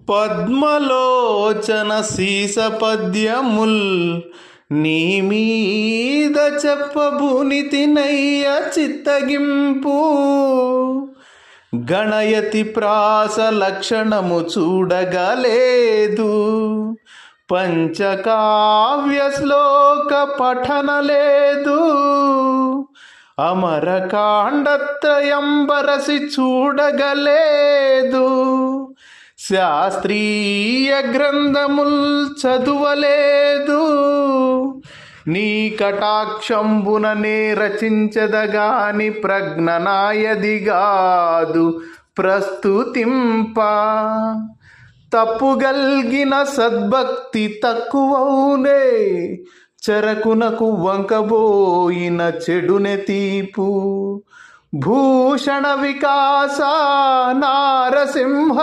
పద్మలోచన సీస పద్యముల్ నీ మీద చెప్పబునితినయ్య చిత్తగింపు. గణయతి ప్రాస లక్షణము చూడగలేదు, పంచకావ్య శ్లోక పఠన లేదు. అమరకాండత్రయం బరసి చూడగలేదు, శాస్త్రీయ గ్రంథముల్ చదువలేదు. నీ కటాక్షంబుననే రచించదగాని ప్రజ్ఞనాయదిగాదు ప్రస్తుతింప. తప్పుగల్గిన సద్భక్తి తక్కువౌనే, చెరకునకు వంకబోయిన చెడునె తీపు. భూషణ వికాస నారసింహ